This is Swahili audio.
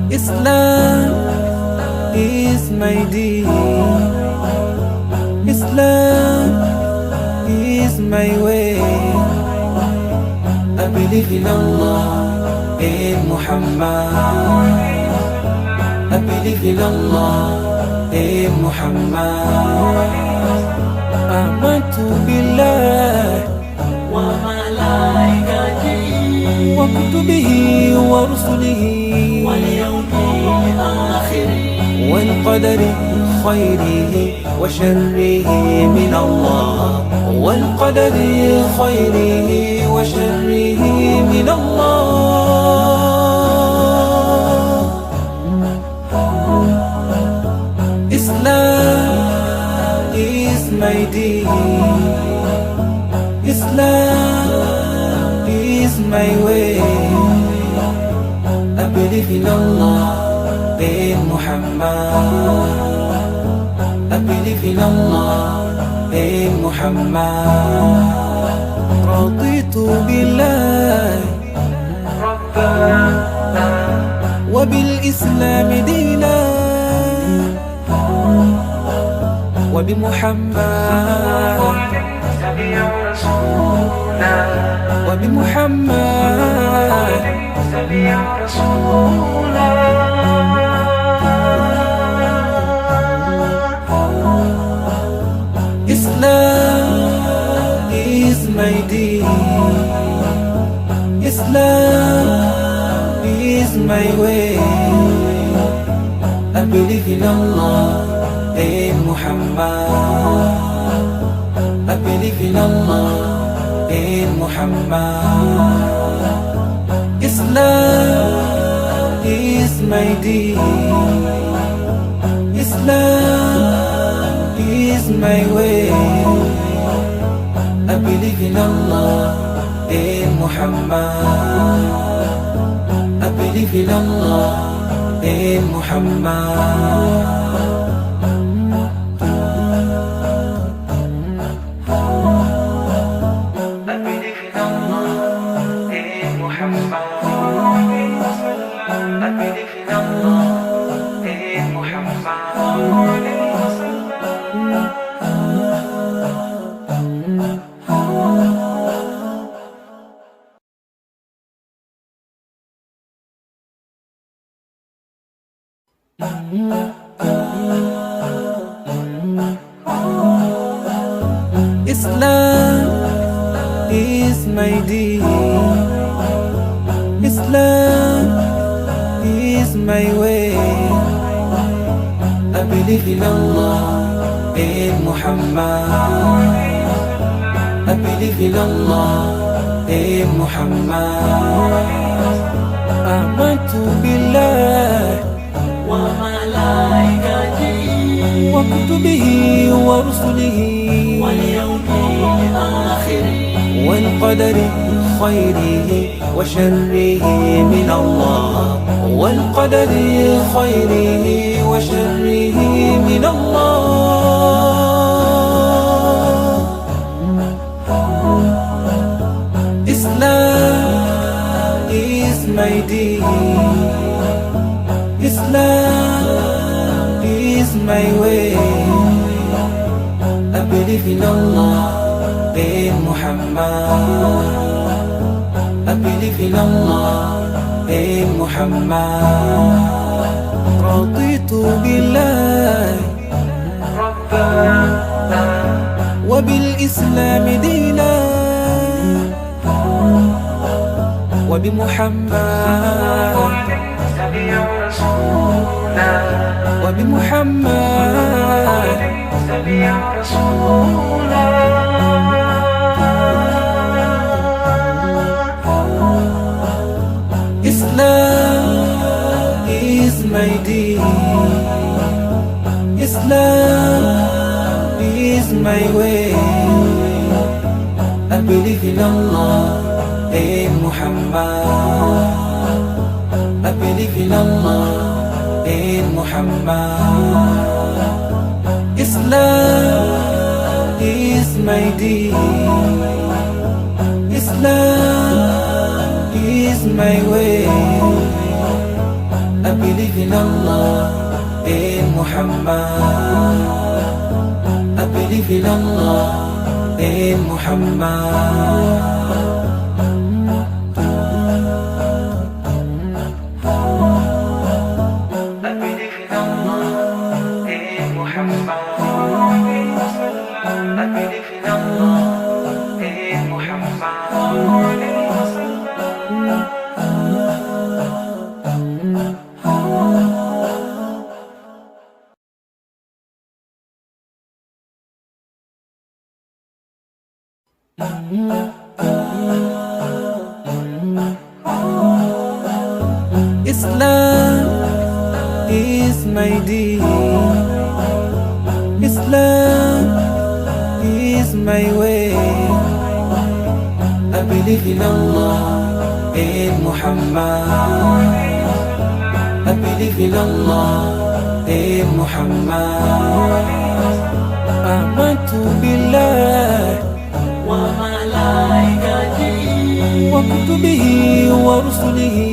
Islam is my deen. Islam is my way. I believe in Allah and Muhammad. I believe in Allah and Muhammad. Amantu billah wa malaikatihi wa kutubihi wa rusulihi wal yawmil akhir wal qadari khayrihi wa sharrihi min Allah wal qadari khayrihi wa sharrihi min Allah. Islam is my deen. Islam is my way. I believe in Allah and Muhammad. I believe in Allah and Muhammad. رضيت بالله ربا وبالإسلام دينا وبمحمد وبمحمد Islam is my deen. Islam is my way. I believe in Allah and Muhammad. I believe in Allah and Muhammad. Islam is my deen. Islam is my way. I believe in Allah and Muhammad. I believe in Allah and Muhammad. Islam is my deen. Islam is my way. I believe in Allah and Muhammad. I believe in Allah and Muhammad. Amantu billah wa malaikatihi wa kutubihi wa rusulihi wal yawmil akhir wal qadari khayrihi wa sharrihi min Allah wal qadari khayrihi wa sharrihi min Allah. Islam is my deen. Islam is my way. I believe in Allah and Muhammad. I believe in Allah and Muhammad. رضيت بالله ربا وبالإسلام دينا وبمحمد وبمحمد Islam is my deen. Islam is my way. I believe in Allah and Muhammad. I believe in Allah and Muhammad. Islam is my deen. Islam is my way. I believe in Allah and Muhammad. I believe in Allah and Muhammad. Islam is my deen. Islam is my way. I believe in Allah and Muhammad. I believe in Allah and Muhammad. Amantu billah wa malaikatihi wa kutubihi wa rusulihi.